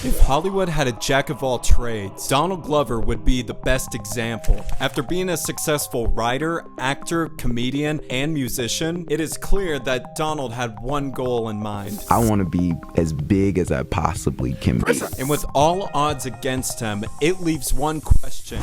If Hollywood had a jack of all trades, Donald Glover would be the best example. After being a successful writer, actor, comedian, and musician, it is clear that Donald had one goal in mind. I want to be as big as I possibly can be. And with all odds against him, it leaves one question.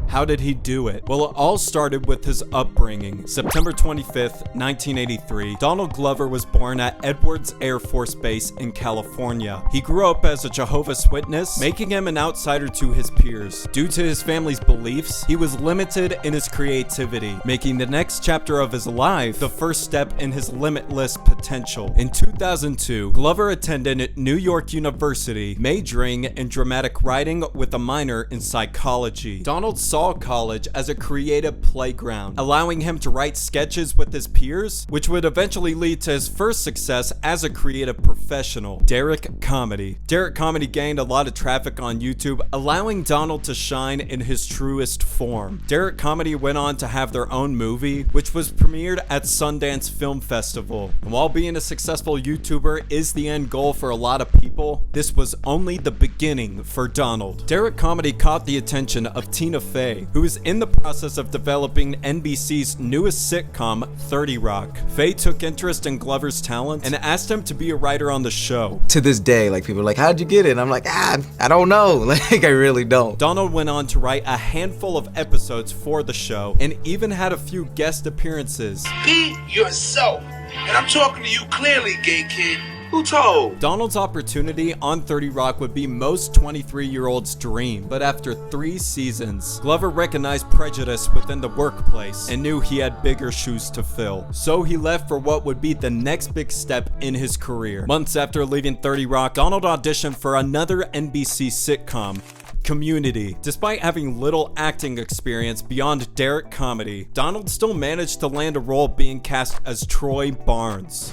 How did he do it? Well, it all started with his upbringing. September 25th, 1983, Donald Glover was born at Edwards Air Force Base in California. He grew up as a Jehovah's Witness, making him an outsider to his peers. Due to his family's beliefs, he was limited in his creativity, making the next chapter of his life the first step in his limitless potential. In 2002, Glover attended New York University, majoring in dramatic writing with a minor in psychology. Donald saw college as a creative playground, allowing him to write sketches with his peers, which would eventually lead to his first success as a creative professional, Derrick Comedy. Derrick Comedy gained a lot of traffic on YouTube, allowing Donald to shine in his truest form. Derrick Comedy went on to have their own movie, which was premiered at Sundance Film Festival. And while being a successful YouTuber is the end goal for a lot of people, this was only the beginning for Donald. Derrick Comedy caught the attention of Tina Fey, who is in the process of developing NBC's newest sitcom, 30 Rock. Faye took interest in Glover's talent and asked him to be a writer on the show. To this day, like, people are like, how'd you get it? And I'm like, I don't know. Like, I really don't. Donald went on to write a handful of episodes for the show and even had a few guest appearances. Be yourself. And I'm talking to you clearly, gay kid. Who told? Donald's opportunity on 30 Rock would be most 23-year-olds' dream, but after 3 seasons, Glover recognized prejudice within the workplace and knew he had bigger shoes to fill. So he left for what would be the next big step in his career. Months after leaving 30 Rock, Donald auditioned for another NBC sitcom, Community. Despite having little acting experience beyond Derrick Comedy, Donald still managed to land a role being cast as Troy Barnes.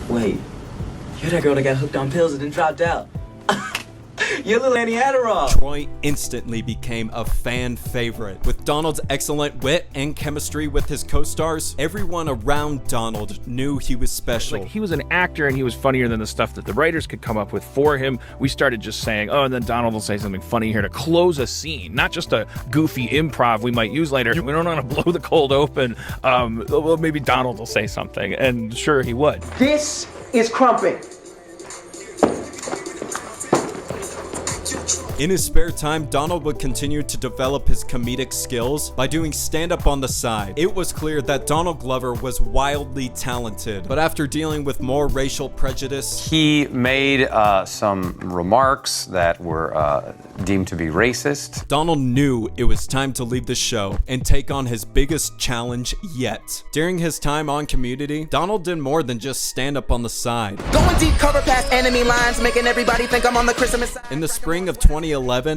Wait. You're that girl that got hooked on pills and then dropped out. You're little Annie Adderall. Troy instantly became a fan favorite. With Donald's excellent wit and chemistry with his co-stars, everyone around Donald knew he was special. Like, he was an actor and he was funnier than the stuff that the writers could come up with for him. We started just saying, oh, and then Donald will say something funny here to close a scene, not just a goofy improv we might use later. We don't want to blow the cold open. Well, maybe Donald will say something, and sure he would. This is crumping. In his spare time, Donald would continue to develop his comedic skills by doing stand-up on the side. It was clear that Donald Glover was wildly talented, but after dealing with more racial prejudice, he made some remarks that were deemed to be racist. Donald knew it was time to leave the show and take on his biggest challenge yet. During his time on Community, Donald did more than just stand up on the side. Going deep, cover past enemy lines, making everybody think I'm on the Christmas side. In the spring of 2011,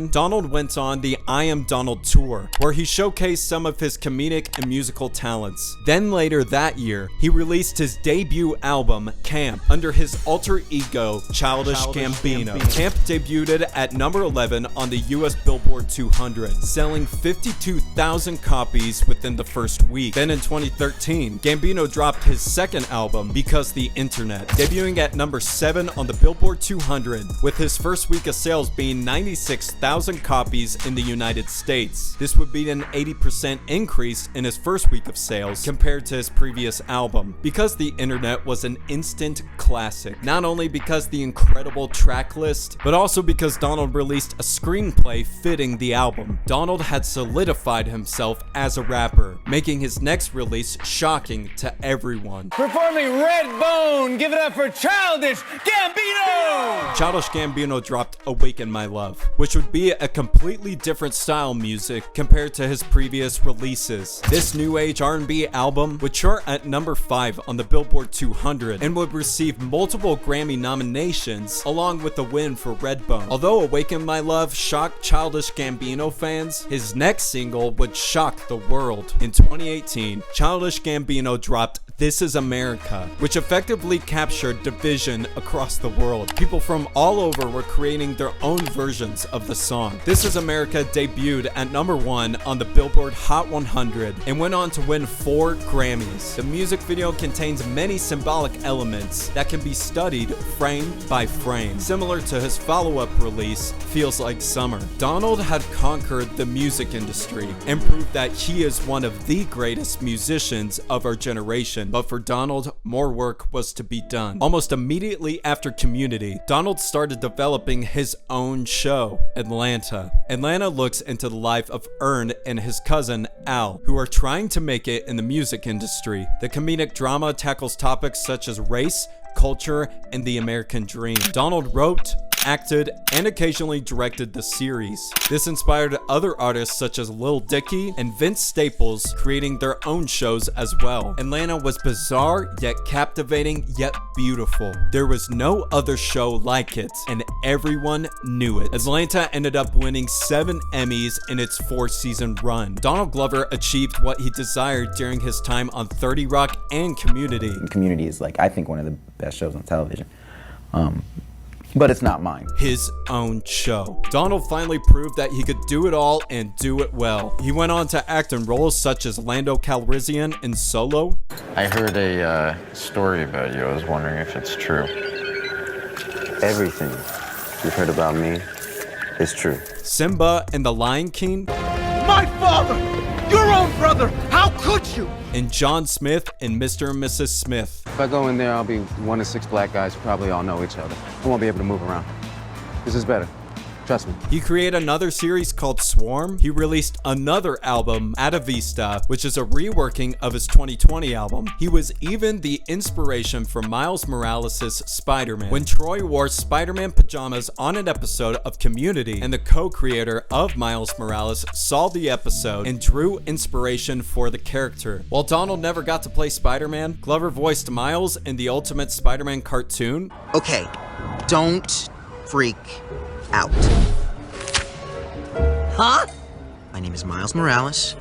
Donald went on the I Am Donald tour, where he showcased some of his comedic and musical talents. Then later that year, he released his debut album, Camp, under his alter ego, Childish Gambino. Camp debuted at number 11 on the US Billboard 200, selling 52,000 copies within the first week. Then in 2013, Gambino dropped his second album, Because the Internet, debuting at number 7 on the Billboard 200, with his first week of sales being 96,000 copies in the United States. This would be an 80% increase in his first week of sales compared to his previous album. Because the Internet was an instant classic, not only because the incredible track list, but also because Donald released a screenplay fitting the album. Donald had solidified himself as a rapper, making his next release shocking to everyone. Performing Redbone, give it up for Childish Gambino! Childish Gambino dropped Awaken My Love, which would be a completely different style music compared to his previous releases. This new age R&B album would chart at number 5 on the Billboard 200 and would receive multiple Grammy nominations along with the win for Redbone. Although Awaken My Love shocked Childish Gambino fans, his next single would shock the world. In 2018, Childish Gambino dropped This Is America, which effectively captured division across the world. People from all over were creating their own versions of the song. This Is America debuted at #1 on the Billboard Hot 100 and went on to win 4 Grammys. The music video contains many symbolic elements that can be studied frame by frame, similar to his follow-up release, Feels Like Summer. Donald had conquered the music industry and proved that he is one of the greatest musicians of our generation. But for Donald, more work was to be done. Almost immediately after Community, Donald started developing his own show, Atlanta. Atlanta looks into the life of Ern and his cousin, Al, who are trying to make it in the music industry. The comedic drama tackles topics such as race, culture, and the American dream. Donald wrote, acted, and occasionally directed the series. This inspired other artists such as Lil Dicky and Vince Staples, creating their own shows as well. Atlanta was bizarre, yet captivating, yet beautiful. There was no other show like it, and everyone knew it. Atlanta ended up winning 7 Emmys in its 4-season run. Donald Glover achieved what he desired during his time on 30 Rock and Community. Community is, like, I think, one of the best shows on television. But it's not mine. His own show. Donald finally proved that he could do it all and do it well. He went on to act in roles such as Lando Calrissian in Solo. I heard a story about you. I was wondering if it's true. Everything you've heard about me is true. Simba in The Lion King. My father! Your own brother! How could you? And John Smith in Mr. and Mrs. Smith. If I go in there, I'll be one of 6 black guys who probably all know each other. I won't be able to move around. This is better. Trust me. He created another series called Swarm. He released another album, Ada Vista, which is a reworking of his 2020 album. He was even the inspiration for Miles Morales' Spider-Man. When Troy wore Spider-Man pajamas on an episode of Community, and the co-creator of Miles Morales saw the episode and drew inspiration for the character. While Donald never got to play Spider-Man, Glover voiced Miles in the Ultimate Spider-Man cartoon. Okay, don't freak out. Huh? My name is Miles Morales,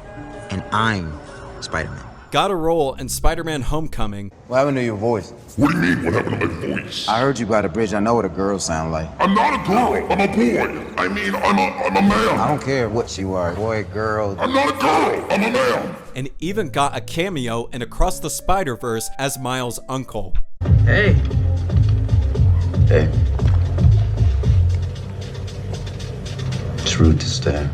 and I'm Spider-Man. Got a role in Spider-Man Homecoming. What happened to your voice? What do you mean, what happened to my voice? I heard you by the bridge. I know what a girl sound like. I'm not a girl, I'm a boy. I mean, I'm a man. I don't care what you are, boy, girl. I'm not a girl, I'm a man. And even got a cameo in Across the Spider-Verse as Miles' uncle. Hey. Hey. It's rude to stare.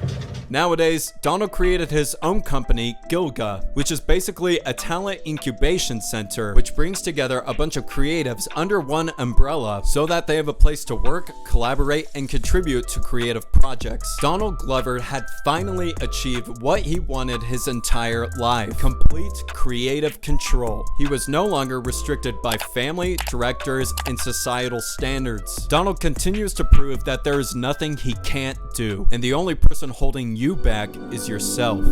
Nowadays, Donald created his own company, Gilga, which is basically a talent incubation center which brings together a bunch of creatives under one umbrella so that they have a place to work, collaborate, and contribute to creative projects. Donald Glover had finally achieved what he wanted his entire life: complete creative control. He was no longer restricted by family, directors, and societal standards. Donald continues to prove that there is nothing he can't do, and the only person holding you back is yourself.